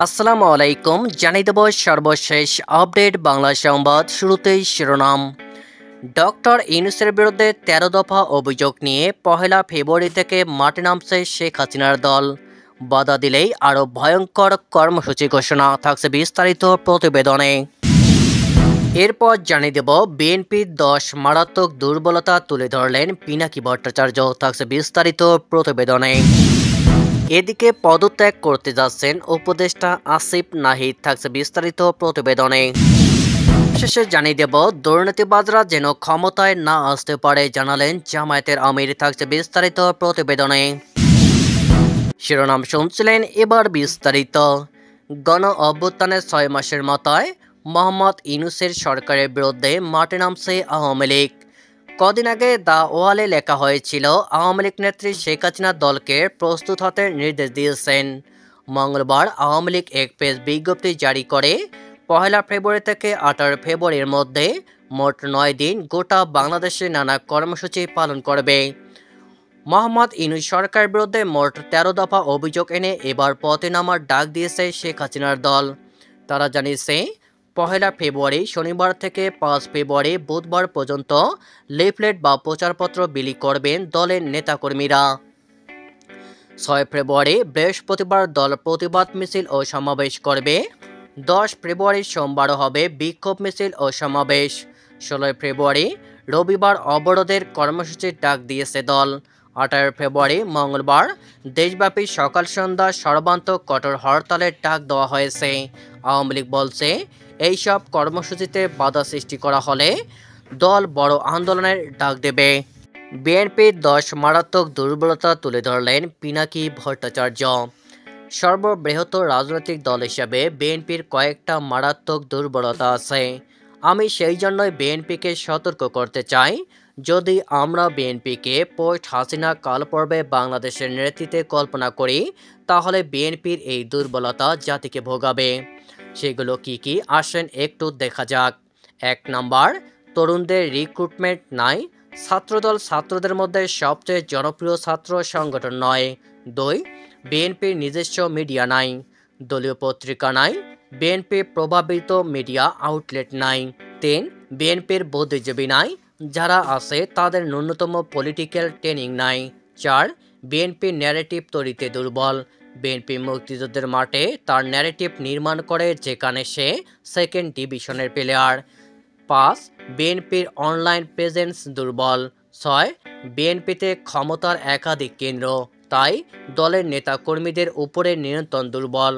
আসসালামু আলাইকুম। জানিয়ে দেব সর্বশেষ আপডেট বাংলা সংবাদ। শুরুতেই শিরোনাম। ডক্টর ইউনূসের বিরুদ্ধে ১৩ দফা অভিযোগ নিয়ে ১লা ফেব্রুয়ারি থেকে মাঠে নামছে শেখ হাসিনার দল। বাধা দিলেই আরও ভয়ঙ্কর কর্মসূচি ঘোষণা, থাকছে বিস্তারিত প্রতিবেদনে। এরপর জানিয়ে দেব বিএনপির ১০ মারাত্মক দুর্বলতা তুলে ধরলেন পিনাকি ভট্টাচার্য, থাকছে বিস্তারিত প্রতিবেদনে। এদিকে পদত্যাগ করতে যাচ্ছেন উপদেষ্টা আসিফ নাহিদ, থাকছে বিস্তারিত প্রতিবেদনে। শেষে জানিয়ে দেব দুর্নীতিবাজরা যেন ক্ষমতায় না আসতে পারে জানালেন জামায়াতের আমির, থাকছে বিস্তারিত প্রতিবেদনে। শিরোনাম শুনছিলেন, এবার বিস্তারিত। গণ অভ্যুত্থানের ৬ মাসের মাথায় মোহাম্মদ ইউনূসের সরকারের বিরুদ্ধে মাঠে নামছে আওয়ামী লীগ। কদিন আগে দ্য ওয়ালে লেখা হয়েছিল, আওয়ামী লীগ নেত্রী শেখ হাসিনা দলকে প্রস্তুত হতে নির্দেশ দিয়েছেন। মঙ্গলবার আওয়ামী লীগ এক পেজ বিজ্ঞপ্তি জারি করে ১লা ফেব্রুয়ারি থেকে ১৮ ফেব্রুয়ারির মধ্যে মোট ৯ দিন গোটা বাংলাদেশে নানা কর্মসূচি পালন করবে। মোহাম্মদ ইউনূস সরকারের বিরুদ্ধে মোট ১৩ দফা অভিযোগ এনে এবার পথে নামার ডাক দিয়েছে শেখ হাসিনার দল। তারা জানিয়েছে, ১লা ফেব্রুয়ারি শনিবার থেকে ৫ ফেব্রুয়ারি বুধবার পর্যন্ত লিফলেট বা প্রচারপত্র বিলি করবেন দলের নেতাকর্মীরা। ৬ ফেব্রুয়ারি বৃহস্পতিবার দল প্রতিবাদ মিছিল ও সমাবেশ করবে। ১০ ফেব্রুয়ারি সোমবারও হবে বিক্ষোভ মিছিল ও সমাবেশ। ১৬ ফেব্রুয়ারি রবিবার অবরোধের কর্মসূচির ডাক দিয়েছে দল। ১৮ ফেব্রুয়ারি মঙ্গলবার দেশব্যাপী সকাল সন্ধ্যা সর্বান্তক কঠোর হরতালের ডাক দেওয়া হয়েছে। আওয়ামী লীগ বলছে, এইসব কর্মসূচিতে বাধা সৃষ্টি করা হলে দল বড় আন্দোলনের ডাক দেবে। বিএনপির ১০ মারাত্মক দুর্বলতা তুলে ধরলেন পিনাকি ভট্টাচার্য। সর্ববৃহৎ রাজনৈতিক দল হিসেবে বিএনপির কয়েকটা মারাত্মক দুর্বলতা আছে। আমি সেই জন্যই বিএনপিকে সতর্ক করতে চাই, যদি আমরা বিএনপিকে পোস্ট হাসিনা কালপর্বে বাংলাদেশের নেতৃত্বে কল্পনা করি, তাহলে বিএনপির এই দুর্বলতা জাতিকে ভোগাবে। সেগুলো কি কি আসেন একটু দেখা যাক। ১ নাম্বার, তরুণদের রিক্রুটমেন্ট নাই। ছাত্রদল ছাত্রদের মধ্যে সবচেয়ে জনপ্রিয় ছাত্র সংগঠন নয়। ২, বিএনপির নিজস্ব মিডিয়া নাই। দলীয় পত্রিকা নাই। বিএনপি প্রভাবিত মিডিয়া আউটলেট নাই। ৩, বিএনপির বুদ্ধিজীবী নাই। যারা আছে তাদের ন্যূনতম পলিটিক্যাল ট্রেনিং নাই। ৪, বিএনপির ন্যারেটিভ তৈরিতে দুর্বল। বিএনপি মুক্তিযুদ্ধের মাঠে তার ন্যারেটিভ নির্মাণ করে, যেখানে সে সেকেন্ড ডিভিশনের প্লেয়ার। ৫, বিএনপির অনলাইন প্রেজেন্স দুর্বল। ৬, বিএনপিতে ক্ষমতার একাধিক কেন্দ্র, তাই দলের নেতাকর্মীদের উপরে নিয়ন্ত্রণ দুর্বল।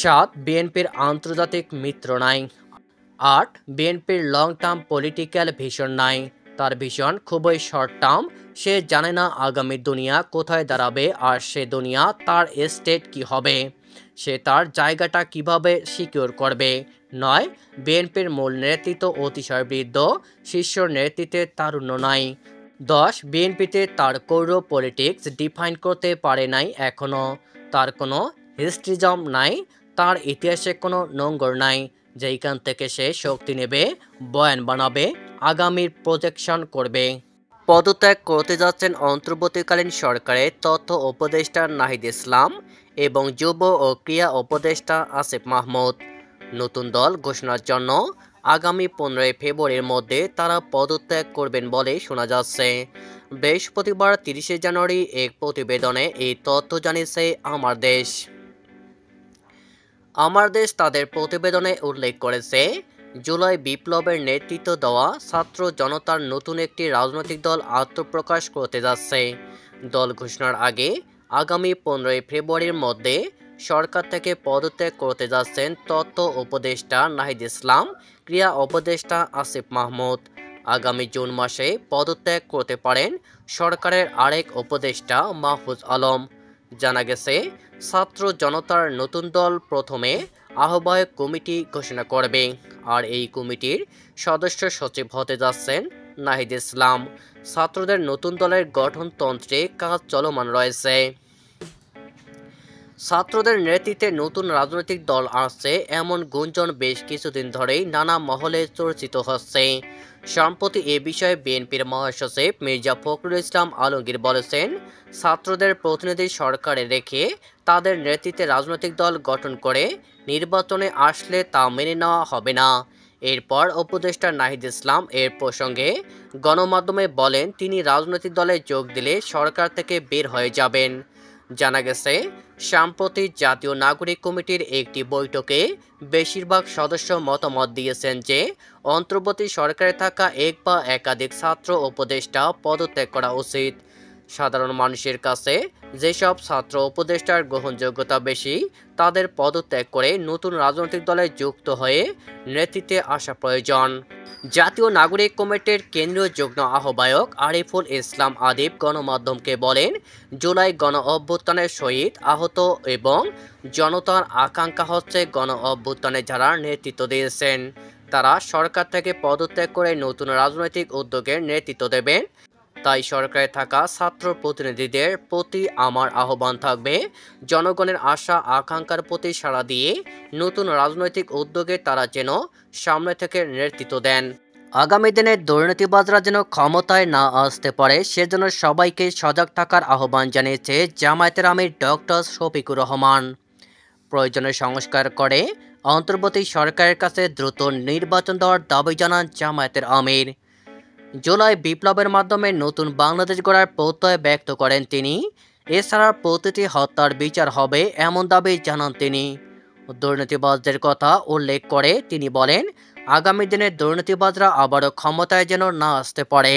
৭, বিএনপির আন্তর্জাতিক মিত্র নাই। ৮, বিএনপির লং টার্ম পলিটিক্যাল ভিশন নাই। তার ভিশন খুবই শর্ট টার্ম। সে জানে না আগামী দুনিয়া কোথায় দাঁড়াবে, আর সে দুনিয়া তার স্টেট কি হবে, সে তার জায়গাটা কিভাবে সিকিউর করবে। ৯, বিএনপির মূল নেতৃত্ব অতিশয় বৃদ্ধ, শীর্ষ নেতৃত্বে তারুণ্য নাই। ১০, বিএনপিতে তার কৌর পলিটিক্স ডিফাইন করতে পারে নাই এখনও। তার কোনো হিস্ট্রিজম নাই, তার ইতিহাসে কোনো নোঙ্গর নাই, যেইখান থেকে সে শক্তি নেবে, বয়ান বানাবে, আগামীর প্রজেকশন করবে। পদত্যাগ করতে যাচ্ছেন অন্তর্বর্তীকালীন সরকারের তথ্য উপদেষ্টা নাহিদ ইসলাম এবং যুব ও ক্রীড়া উপদেষ্টা আসিফ মাহমুদ। নতুন দল ঘোষণার জন্য আগামী ১৫ ফেব্রুয়ারির মধ্যে তারা পদত্যাগ করবেন বলে শোনা যাচ্ছে। বৃহস্পতিবার ৩০ জানুয়ারি এক প্রতিবেদনে এই তথ্য জানিয়েছে আমার দেশ। আমার দেশ তাদের প্রতিবেদনে উল্লেখ করেছে, জুলাই বিপ্লবের নেতৃত্ব দেওয়া ছাত্র জনতার নতুন একটি রাজনৈতিক দল আত্মপ্রকাশ করতে যাচ্ছে। দল ঘোষণার আগে আগামী ১৫ ফেব্রুয়ারির মধ্যে সরকার থেকে পদত্যাগ করতে যাচ্ছেন তথ্য উপদেষ্টা নাহিদ ইসলাম, ক্রীড়া উপদেষ্টা আসিফ মাহমুদ। আগামী জুন মাসে পদত্যাগ করতে পারেন সরকারের আরেক উপদেষ্টা মাহফুজ আলম। জানা গেছে, ছাত্র জনতার নতুন দল প্রথমে আহ্বায়ক কমিটি ঘোষণা করবে, আর এই কমিটির সদস্য সচিব হতে যাচ্ছেন নাহিদ ইসলাম। ছাত্রদের নতুন দলের গঠনতন্ত্রে কাজ চলমান রয়েছে। ছাত্রদের নেতৃত্বে নতুন রাজনৈতিক দল আসছে এমন গুঞ্জন বেশ কিছুদিন ধরেই নানা মহলে চর্চিত হচ্ছে। সম্প্রতি এ বিষয়ে বিএনপির মহাসচিব মির্জা ফখরুল ইসলাম আলমগীর বলেছেন, ছাত্রদের প্রতিনিধি সরকারে রেখে তাদের নেতৃত্বে রাজনৈতিক দল গঠন করে নির্বাচনে আসলে তা মেনে নেওয়া হবে না। এরপর উপদেষ্টা নাহিদ ইসলাম এর প্রসঙ্গে গণমাধ্যমে বলেন, তিনি রাজনৈতিক দলে যোগ দিলে সরকার থেকে বের হয়ে যাবেন। জানা গেছে, সাম্প্রতি জাতীয় নাগরিক কমিটির একটি বৈঠকে বেশিরভাগ সদস্য মতামত দিয়েছেন যে অন্তর্বর্তী সরকারে থাকা এক বা একাধিক ছাত্র উপদেষ্টা পদত্যাগ করা উচিত। সাধারণ মানুষের কাছে যেসব ছাত্র উপদেষ্টার গ্রহণযোগ্যতা বেশি, তাদের পদত্যাগ করে নতুন রাজনৈতিক দলে যুক্ত হয়ে নেতৃত্বে আসা প্রয়োজন। জাতীয় নাগরিক কমিটির কেন্দ্রীয় যুগ্ম আহ্বায়ক আরিফুল ইসলাম আদিব গণমাধ্যমকে বলেন, জুলাই গণ অভ্যুত্থানের শহীদ, আহত এবং জনতার আকাঙ্ক্ষা হচ্ছে গণ অভ্যুত্থানে যারা নেতৃত্ব দিয়েছেন তারা সরকার থেকে পদত্যাগ করে নতুন রাজনৈতিক উদ্যোগের নেতৃত্ব দেবেন। তাই সরকারে থাকা ছাত্র প্রতিনিধিদের প্রতি আমার আহ্বান থাকবে, জনগণের আশা আকাঙ্ক্ষার প্রতি সাড়া দিয়ে নতুন রাজনৈতিক উদ্যোগে তারা যেন সামনে থেকে নেতৃত্ব দেন। আগামী দিনে দুর্নীতিবাজরা যেন ক্ষমতায় না আসতে পারে সেজন্য সবাইকে সজাগ থাকার আহ্বান জানিয়েছে জামায়াতের আমির ডক্টর শফিকুর রহমান। প্রয়োজনে সংস্কার করে অন্তর্বর্তী সরকারের কাছে দ্রুত নির্বাচন দেওয়ার দাবি জানান জামায়াতের আমির। জুলাই বিপ্লবের মাধ্যমে নতুন বাংলাদেশ গড়ার প্রত্যয় ব্যক্ত করেন তিনি। এছাড়া প্রতিটি হত্যার বিচার হবে এমন দাবি জানান তিনি। দুর্নীতিবাজদের কথা উল্লেখ করে তিনি বলেন, আগামী দিনে দুর্নীতিবাজরা আবারও ক্ষমতায় যেন না আসতে পারে।